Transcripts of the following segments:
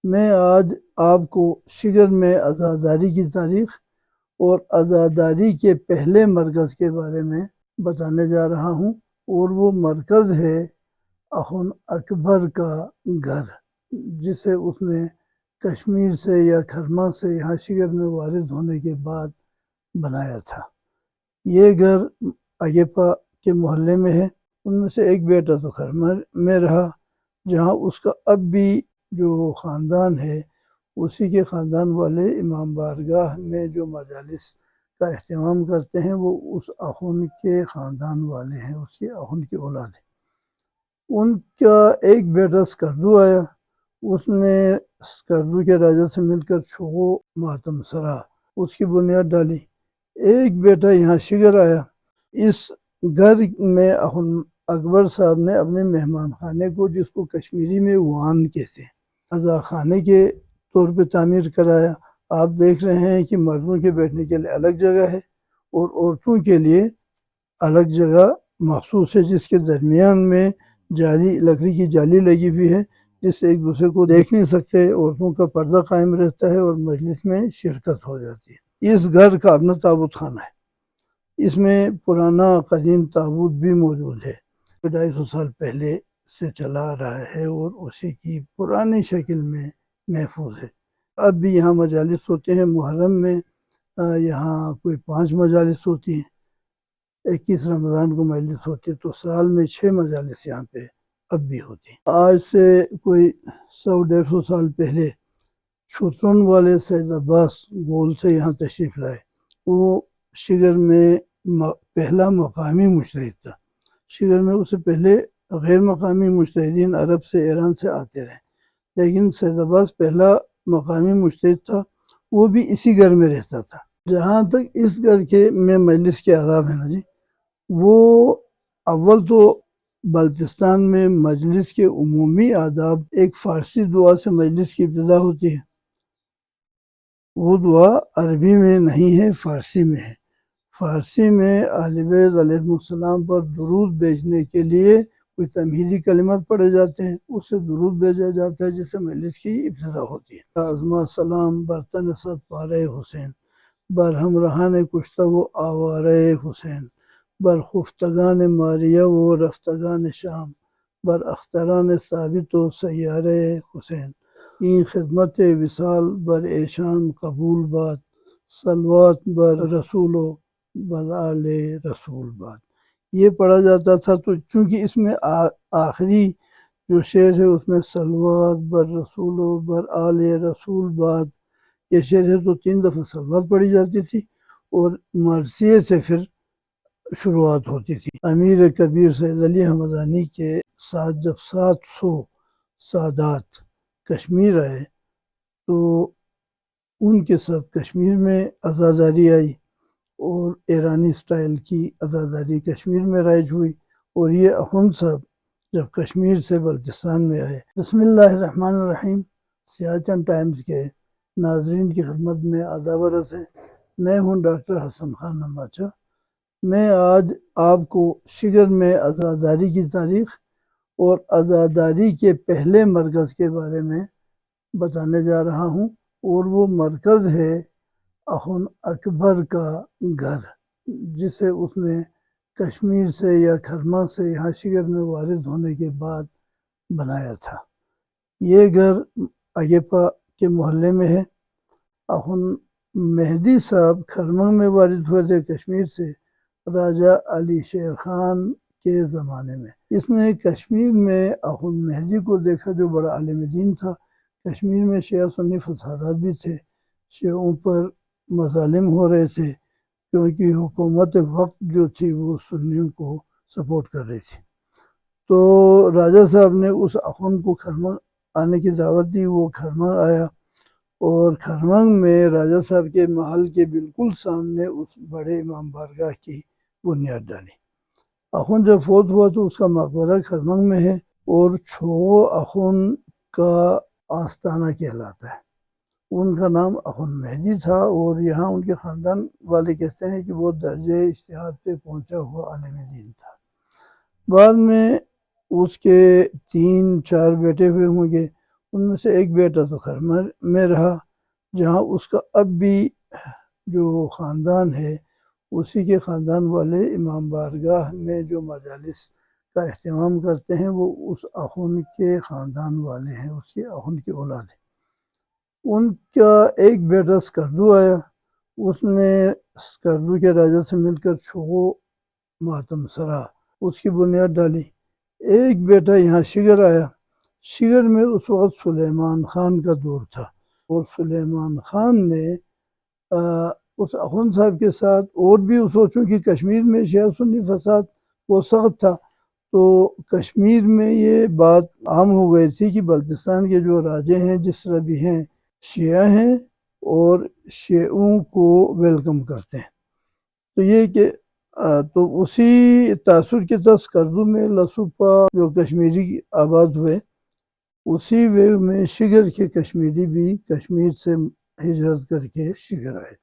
میں آج آپ کو شگر میں عزاداری کی تاریخ اور عزاداری کے پہلے مرکز کے بارے میں بتانے جا رہا ہوں، اور وہ مرکز ہے اخن اکبر کا گھر، جسے اس نے کشمیر سے یا کھرما سے یہاں شگر میں وارد ہونے کے بعد بنایا تھا۔ یہ گھر اگیپا کے محلے میں ہے۔ ان میں سے ایک بیٹا تو کھرما میں رہا، جہاں اس کا اب بھی جو خاندان ہے اسی کے خاندان والے امام بارگاہ میں جو مجالس کا اہتمام کرتے ہیں وہ اس اخن کے خاندان والے ہیں، اس کے اخن کی اولاد ہے۔ ان کا ایک بیٹا سکردو آیا، اس نے سکردو کے راجہ سے مل کر چھوغو ماتم سرا اس کی بنیاد ڈالی۔ ایک بیٹا یہاں شگر آیا۔ اس گھر میں اخن اکبر صاحب نے اپنے مہمان خانے کو، جس کو کشمیری میں وان کہتے ہیں، عزا خانے کے طور پہ تعمیر کرایا۔ آپ دیکھ رہے ہیں کہ مردوں کے بیٹھنے کے لیے الگ جگہ ہے اور عورتوں کے لیے الگ جگہ مخصوص ہے، جس کے درمیان میں لکڑی کی جالی لگی ہوئی ہے، جس سے ایک دوسرے کو دیکھ نہیں سکتے، عورتوں کا پردہ قائم رہتا ہے اور مجلس میں شرکت ہو جاتی ہے۔ اس گھر کا اپنا تابوت خانہ ہے، اس میں پرانا قدیم تابوت بھی موجود ہے، 250 سال پہلے سے چلا آ رہا ہے اور اسی کی پرانی شکل میں محفوظ ہے۔ اب بھی یہاں مجالس ہوتے ہیں۔ محرم میں یہاں کوئی 5 مجالس ہوتی ہیں، 21 رمضان کو مجلس ہوتی ہے، تو سال میں 6 مجالس یہاں پہ اب بھی ہوتی ہیں۔ آج سے کوئی 100-150 سال پہلے چھوترون والے سید عباس گول سے یہاں تشریف لائے۔ وہ شگر میں پہلا مقامی مجتہد تھا۔ شگر میں اس سے پہلے غیر مقامی مجتہدین عرب سے، ایران سے آتے رہے، لیکن سید عباس پہلا مقامی مجتہد تھا۔ وہ بھی اسی گھر میں رہتا تھا۔ جہاں تک اس گھر کے میں مجلس کے آداب ہیں نا جی، وہ اول تو بلتستان میں مجلس کے عمومی آداب، ایک فارسی دعا سے مجلس کی ابتدا ہوتی ہے۔ وہ دعا عربی میں نہیں ہے، فارسی میں ہے۔ فارسی میں اہل بیت علیہ السلام پر درود بھیجنے کے لیے کچھ تمہیدی کلمات پڑھے جاتے ہیں، اس سے درود بھیجا جاتا ہے، جس سے مجلس کی ابتدا ہوتی ہے۔ عظمہ سلام برتن صد پارے حسین، بر ہمراہان کشتہ و آوارے حسین، بر خفتگان ماریہ و رفتگان شام، بر اختران ثابت و سیارے حسین، این خدمت وصال بر ایشان قبول باد، صلوات بر رسول و بر آل رسول باد۔ یہ پڑھا جاتا تھا، تو چونکہ اس میں آخری جو شعر ہے اس میں صلوات بر رسول و بر آل رسول باد یہ شعر ہے، تو 3 دفعہ صلوات پڑھی جاتی تھی اور مرثیے سے پھر شروعات ہوتی تھی۔ امیر کبیر سید علی حمدانی کے ساتھ جب 700 سادات کشمیر آئے تو ان کے ساتھ کشمیر میں عزاداری آئی، اور ایرانی سٹائل کی عزاداری کشمیر میں رائج ہوئی، اور یہ اخن صاحب جب کشمیر سے بلتستان میں آئے۔ بسم اللہ الرحمن الرحیم۔ سیاچن ٹائمز کے ناظرین کی خدمت میں آداب و عرض ہے۔ میں ہوں ڈاکٹر حسن خان نماچہ۔ میں آج آپ کو شگر میں عزاداری کی تاریخ اور عزاداری کے پہلے مرکز کے بارے میں بتانے جا رہا ہوں، اور وہ مرکز ہے اخن اکبر کا گھر، جسے اس نے کشمیر سے یا کھرما سے یہاں شگر میں وارد ہونے کے بعد بنایا تھا۔ یہ گھر اگیپا کے محلے میں ہے۔ اخن مہدی صاحب کھرما میں وارد ہوئے تھے کشمیر سے، راجہ علی شیر خان کے زمانے میں۔ اس نے کشمیر میں اخن مہدی کو دیکھا، جو بڑا عالم دین تھا۔ کشمیر میں شیعہ سنی فسادات بھی تھے، شیعوں پر مظالم ہو رہے تھے، کیونکہ حکومت وقت جو تھی وہ سنیوں کو سپورٹ کر رہی تھی۔ تو راجہ صاحب نے اس اخن کو کھرما آنے کی دعوت دی۔ وہ کھرما آیا، اور کھرما میں راجہ صاحب کے محل کے بالکل سامنے اس بڑے امام بارگاہ کی بنیاد ڈالی۔ اخن جب فوت ہوا تو اس کا مقبرہ کھرما میں ہے، اور چھوغو اخن کا آستانہ کہلاتا ہے۔ ان کا نام اخن مہدی تھا، اور یہاں ان کے خاندان والے کہتے ہیں کہ وہ درجہ اجتہاد پہ پہنچا ہوا عالم دین تھا۔ بعد میں اس کے 3-4 بیٹے ہوئے ہوں گے، ان میں سے ایک بیٹا تو خرمر میں رہا، جہاں اس کا اب بھی جو خاندان ہے اسی کے خاندان والے امام بارگاہ میں جو مجالس کا اہتمام کرتے ہیں وہ اس اخون کے خاندان والے ہیں، اس کے اخون کی اولاد ہے۔ ان کا ایک بیٹا اسکردو آیا، اس نے اسکردو کے راجہ سے مل کر چھوغو ماتم سرا اس کی بنیاد ڈالی۔ ایک بیٹا یہاں شگر آیا، شگر میں اس وقت سلیمان خان کا دور تھا، اور سلیمان خان نے اس اخون صاحب کے ساتھ اور بھی اس وقت چونکہ کشمیر میں شیعہ سنی فساد بہت سخت تھا، تو کشمیر میں یہ بات عام ہو گئی تھی کہ بلتستان کے جو راجے ہیں جس طرح بھی ہیں شیعہ ہیں اور شیعوں کو ویلکم کرتے ہیں۔ تو یہ کہ تو اسی تاثر کے تحت اسکردو میں لسوپا جو کشمیری آباد ہوئے، اسی وے میں شگر کے کشمیری بھی کشمیر سے ہجرت کر کے شگر آئے۔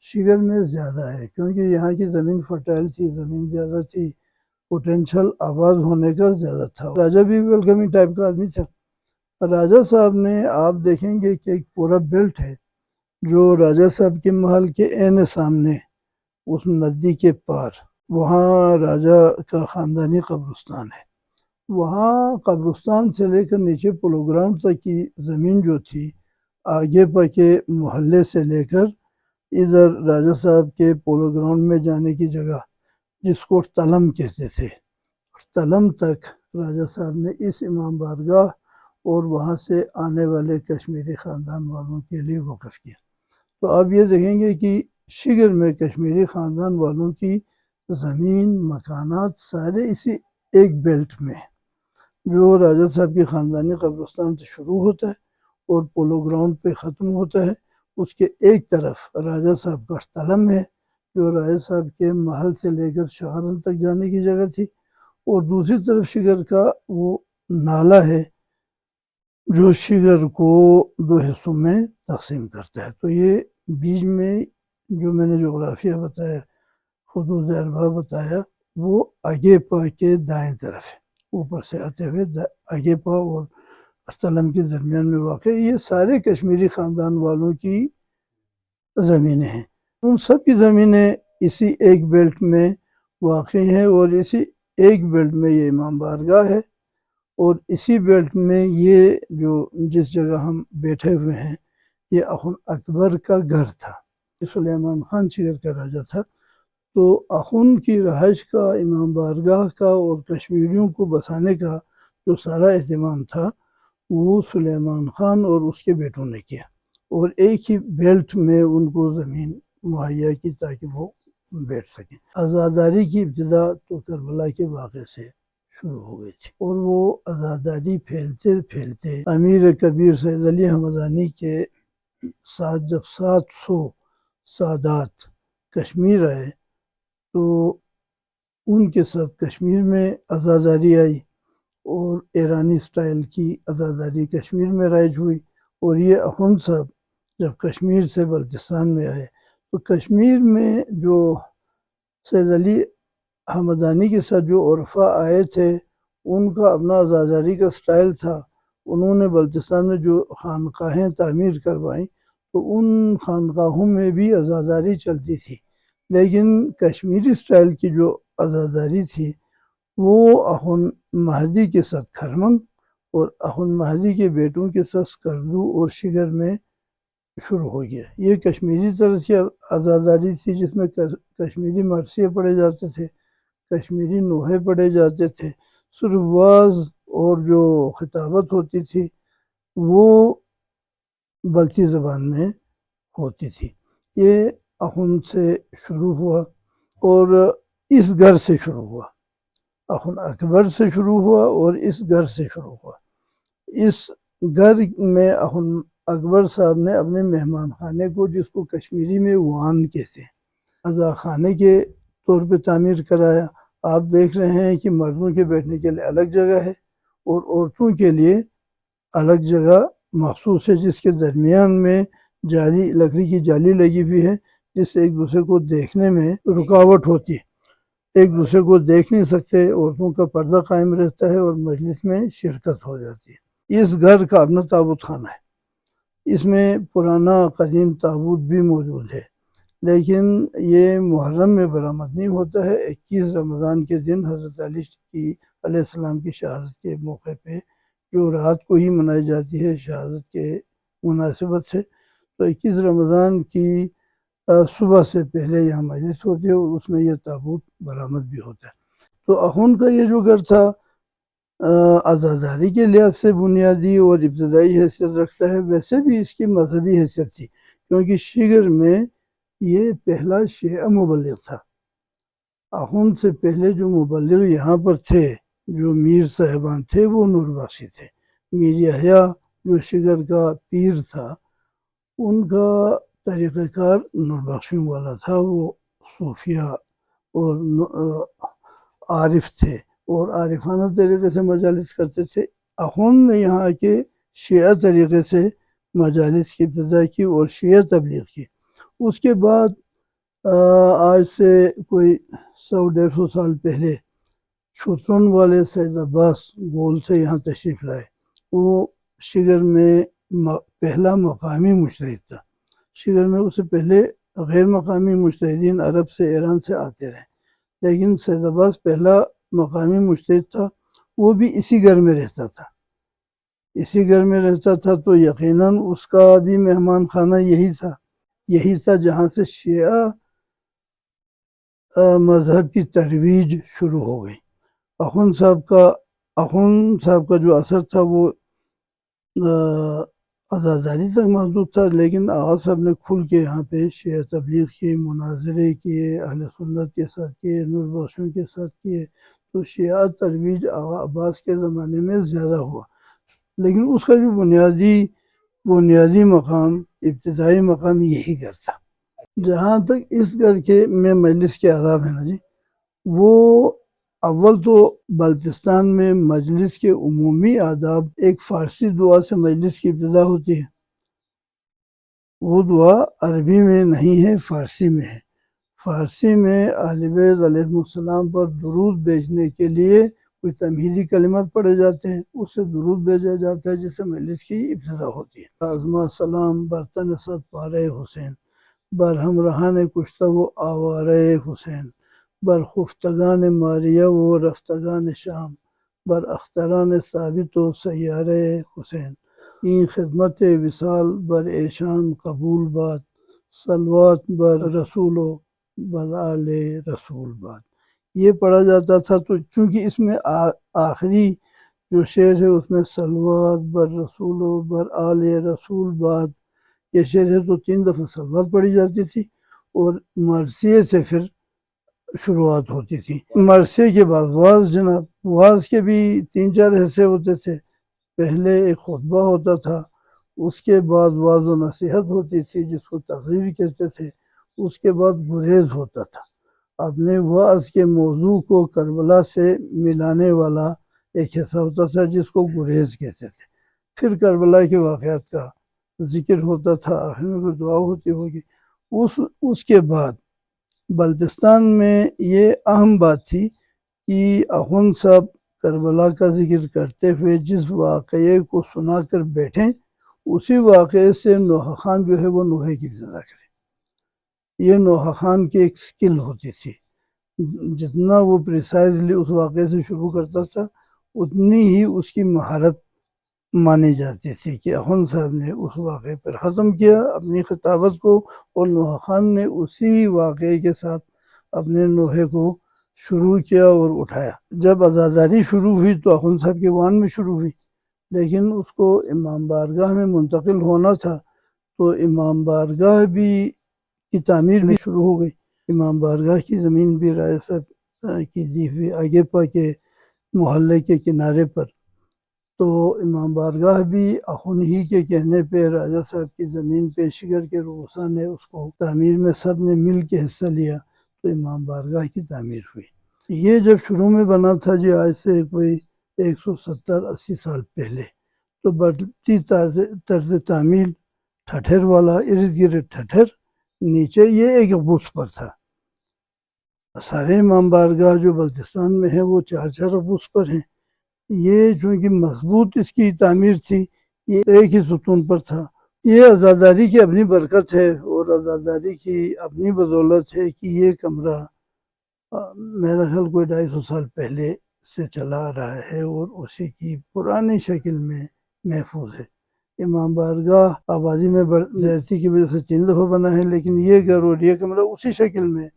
شگر میں زیادہ ہے کیونکہ یہاں کی زمین فرٹائل تھی، زمین زیادہ تھی، پوٹینشل آباد ہونے کا زیادہ تھا۔ راجہ بھی ویلکمنگ ٹائپ کا آدمی تھا۔ راجہ صاحب نے آپ دیکھیں گے کہ ایک پورا بیلٹ ہے جو راجہ صاحب کے محل کے عین سامنے اس ندی کے پار، وہاں راجہ کا خاندانی قبرستان ہے۔ وہاں قبرستان سے لے کر نیچے پولو گراؤنڈ تک کی زمین جو تھی، آگے کے محلے سے لے کر ادھر راجہ صاحب کے پولو گراؤنڈ میں جانے کی جگہ جس کو تلم کہتے تھے، تلم تک راجہ صاحب نے اس امام بارگاہ اور وہاں سے آنے والے کشمیری خاندان والوں کے لیے وقف کیا۔ تو آپ یہ دیکھیں گے کہ شگر میں کشمیری خاندان والوں کی زمین مکانات سارے اسی ایک بیلٹ میں ہیں، جو راجہ صاحب کی خاندانی قبرستان سے شروع ہوتا ہے اور پولو گراؤنڈ پہ ختم ہوتا ہے۔ اس کے ایک طرف راجہ صاحب کا تلم ہے جو راجہ صاحب کے محل سے لے کر شہرن تک جانے کی جگہ تھی، اور دوسری طرف شگر کا وہ نالہ ہے جو شگر کو دو حصوں میں تقسیم کرتا ہے۔ تو یہ بیچ میں جو میں نے جغرافیہ بتایا، حدود اربع بتایا، وہ اگیپا کے دائیں طرف ہے، اوپر سے آتے ہوئے اگیپا اور تلم کے درمیان میں واقع۔ یہ سارے کشمیری خاندان والوں کی زمینیں ہیں، ان سب کی زمینیں اسی ایک بیلٹ میں واقع ہیں، اور اسی ایک بیلٹ میں یہ امام بارگاہ ہے، اور اسی بیلٹ میں یہ جو جس جگہ ہم بیٹھے ہوئے ہیں یہ اخون اکبر کا گھر تھا۔ سلیمان خان شگر کا راجہ تھا، تو اخون کی رہائش کا، امام بارگاہ کا اور کشمیریوں کو بسانے کا جو سارا اہتمام تھا وہ سلیمان خان اور اس کے بیٹوں نے کیا، اور ایک ہی بیلٹ میں ان کو زمین مہیا کی تاکہ وہ بیٹھ سکیں۔ آزاداری کی ابتدا تو کربلا کے واقعے سے شروع ہو گئی تھی، اور وہ آزاداری پھیلتے پھیلتے امیر کبیر سید علی حمدانی کے ساتھ جب 700 سادات کشمیر آئے تو ان کے ساتھ کشمیر میں آزاداری آئی، اور ایرانی سٹائل کی آزاداری کشمیر میں رائج ہوئی۔ اور یہ اخون صاحب جب کشمیر سے بلتستان میں آئے تو کشمیر میں جو سید علی حمدانی کے ساتھ جو عرفا آئے تھے ان کا اپنا آزاداری کا سٹائل تھا۔ انہوں نے بلتستان میں جو خانقاہیں تعمیر کروائیں تو ان خانقاہوں میں بھی آزاداری چلتی تھی، لیکن کشمیری سٹائل کی جو آزاداری تھی وہ اخون مہدی کے ساتھ کھرمن اور اخون مہدی کے بیٹوں کے ساتھ اسکردو اور شگر میں شروع ہو گیا۔ یہ کشمیری طرز کی آزاداری تھی جس میں کشمیری مرثیے پڑھے جاتے تھے، کشمیری نوحے پڑھے جاتے تھے، صرف واز اور جو خطابت ہوتی تھی وہ بلتی زبان میں ہوتی تھی۔ یہ اخون سے شروع ہوا، اور اس گھر سے شروع ہوا، اخون اکبر سے شروع ہوا اور اس گھر سے شروع ہوا۔ اس گھر میں اخون اکبر صاحب نے اپنے مہمان خانے کو، جس کو کشمیری میں وان کہتے ہیں، عزا خانے کے طور پہ تعمیر کرایا۔ آپ دیکھ رہے ہیں کہ مردوں کے بیٹھنے کے لیے الگ جگہ ہے اور عورتوں کے لیے الگ جگہ مخصوص ہے، جس کے درمیان میں جالی، لکڑی کی جالی لگی ہوئی ہے جس سے ایک دوسرے کو دیکھنے میں رکاوٹ ہوتی ہے، ایک دوسرے کو دیکھ نہیں سکتے، عورتوں کا پردہ قائم رہتا ہے اور مجلس میں شرکت ہو جاتی ہے۔ اس گھر کا اپنا تابوت خانہ ہے، اس میں پرانا قدیم تابوت بھی موجود ہے، لیکن یہ محرم میں برآمد نہیں ہوتا ہے۔ 21 رمضان کے دن حضرت علی کی علیہ السلام کی شہادت کے موقع پہ جو رات کو ہی منائی جاتی ہے شہادت کے مناسبت سے، تو 21 رمضان کی صبح سے پہلے یہاں مجلس ہوتی ہے اور اس میں یہ تابوت برآمد بھی ہوتا ہے۔ تو اخون کا یہ جو گھر تھا عزاداری کے لحاظ سے بنیادی اور ابتدائی حیثیت رکھتا ہے، ویسے بھی اس کی مذہبی حیثیت تھی، کیونکہ شیگر میں یہ پہلا شیعہ مبلغ تھا۔ اخون سے پہلے جو مبلغ یہاں پر تھے، جو میر صاحبان تھے، وہ نور بخشی تھے۔ میر یحییٰ جو شیگر کا پیر تھا، ان کا طریقہ کار نور بخشیوں والا تھا، وہ صوفیہ اور عارف تھے اور عارفانہ طریقے سے مجالس کرتے تھے۔ اخون نے یہاں کے شیعہ طریقے سے مجالس کی ابتدا کی اور شیعہ تبلیغ کی۔ اس کے بعد آج سے کوئی 100-150 سال پہلے چھترون والے سید عباس گول سے یہاں تشریف لائے۔ وہ شیگر میں پہلا مقامی مجتہد تھا۔ شیگر میں اس سے پہلے غیر مقامی مجتہدین عرب سے، ایران سے آتے رہے، لیکن سید عباس پہلا مقامی مجتہد تھا۔ وہ بھی اسی گھر میں رہتا تھا، اسی گھر میں رہتا تھا، تو یقیناً اس کا بھی مہمان خانہ یہی تھا جہاں سے شیعہ مذہب کی ترویج شروع ہو گئی۔ اخون صاحب کا جو اثر تھا وہ عزاداری تک محدود تھا، لیکن آغا صاحب نے کھل کے یہاں پہ شیعہ تبلیغ کیے، مناظرے کیے، اہل سنت کے ساتھ کیے، نور بخشیوں کے ساتھ کیے، تو شیعہ ترویج آغا عباس کے زمانے میں زیادہ ہوا، لیکن اس کا بھی بنیادی مقام، ابتدائی مقام یہی گھر تھا۔ جہاں تک اس گھر کے میں مجلس کے آداب ہیں نا جی، وہ اول تو بلتستان میں مجلس کے عمومی آداب، ایک فارسی دعا سے مجلس کی ابتدا ہوتی ہے۔ وہ دعا عربی میں نہیں ہے، فارسی میں ہے۔ فارسی میں اہل بیت علیہ السلام پر درود بھیجنے کے لیے کچھ تمہیدی کلمات پڑھے جاتے ہیں، اس سے درود بھیجا جاتا ہے جس سے مجلس کی ابتدا ہوتی ہے۔ عظمہ سلام برتن صد پارے حسین، بر ہمراہان کشتہ و آوارے حسین، بر خفتگان ماریہ و رفتگان شام، بر اختران ثابت و سیارے حسین، این خدمت وصال بر ایشان قبول باد، صلوات بر رسول و بر آل رسول باد۔ یہ پڑھا جاتا تھا، تو چونکہ اس میں آخری جو شعر ہے اس میں صلوات بر رسول و بر آل رسول باد یہ شعر ہے، تو 3 دفعہ صلوات پڑھی جاتی تھی اور مرثیے سے پھر شروعات ہوتی تھی۔ مرثیے کے بعد واعظ، جناب واعظ کے بھی 3-4 حصے ہوتے تھے۔ پہلے ایک خطبہ ہوتا تھا، اس کے بعد واعظ و نصیحت ہوتی تھی جس کو تقریر کہتے تھے، اس کے بعد گریز ہوتا تھا۔ اپنے واعظ کے موضوع کو کربلا سے ملانے والا ایک حصہ ہوتا تھا جس کو گریز کہتے تھے۔ پھر کربلا کے واقعات کا ذکر ہوتا تھا، آخر میں کوئی دعا ہوتی ہوگی۔ اس کے بعد بلتستان میں یہ اہم بات تھی کہ اخون صاحب کربلا کا ذکر کرتے ہوئے جس واقعے کو سنا کر بیٹھیں، اسی واقعے سے نوحہ خان جو ہے وہ نوحے کی ابتدا کرے۔ یہ نوحہ خان کی ایک سکل ہوتی تھی، جتنا وہ پریسائزلی اس واقعے سے شروع کرتا تھا اتنی ہی اس کی مہارت مانی جاتی تھی کہ اخون صاحب نے اس واقعے پر ختم کیا اپنی خطابت کو، اور نوحہ خان نے اسی واقعے کے ساتھ اپنے نوحے کو شروع کیا اور اٹھایا۔ جب عزاداری شروع ہوئی تو اخون صاحب کے وان میں شروع ہوئی، لیکن اس کو امام بارگاہ میں منتقل ہونا تھا، تو امام بارگاہ کی تعمیر بھی شروع ہو گئی۔ امام بارگاہ کی زمین بھی راجہ صاحب کی دی ہوئی آگیپا کے محلے کے کنارے پر، تو امام بارگاہ بھی اخون ہی کے کہنے پہ راجہ صاحب کی زمین پہ شیگر کے رؤسا نے اس کو تعمیر میں سب نے مل کے حصہ لیا، تو امام بارگاہ کی تعمیر ہوئی۔ یہ جب شروع میں بنا تھا جی، آج سے کوئی 170-80 سال پہلے، تو بڑھتی طرز تعمیر ٹھٹھر والا، ارد گرد ٹھٹھر، نیچے یہ ایک بوس پر تھا۔ سارے امام بارگاہ جو بلتستان میں ہیں وہ 4-4 بوس پر ہیں، یہ چونکہ مضبوط اس کی تعمیر تھی، یہ ایک ہی ستون پر تھا۔ یہ عزاداری کی اپنی برکت ہے اور عزاداری کی اپنی بدولت ہے کہ یہ کمرہ میرا خیال کوئی 250 سال پہلے سے چلا آ رہا ہے اور اسی کی پرانی شکل میں محفوظ ہے۔ امام بارگاہ آبادی میں زیادتی کی وجہ سے 3 دفعہ بنا ہے، لیکن یہ گھر اور یہ کمرہ اسی شکل میں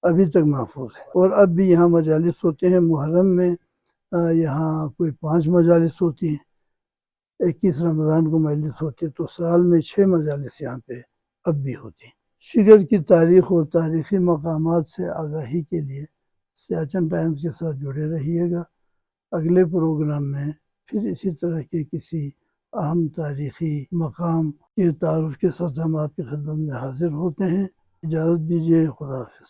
ابھی تک محفوظ ہے، اور اب بھی یہاں مجالس ہوتے ہیں۔ محرم میں یہاں کوئی 5 مجالس ہوتی ہیں، 21 رمضان کو مجلس ہوتی ہے، تو سال میں 6 مجالس یہاں پہ اب بھی ہوتی ہیں۔ شگر کی تاریخ اور تاریخی مقامات سے آگاہی کے لیے سیاچن ٹائمز کے ساتھ جڑے رہیے گا۔ اگلے پروگرام میں پھر اسی طرح کے کسی اہم تاریخی مقام کے تعارف کے ساتھ ہم آپ کی خدمت میں حاضر ہوتے ہیں۔ اجازت دیجیے، خدا حافظ۔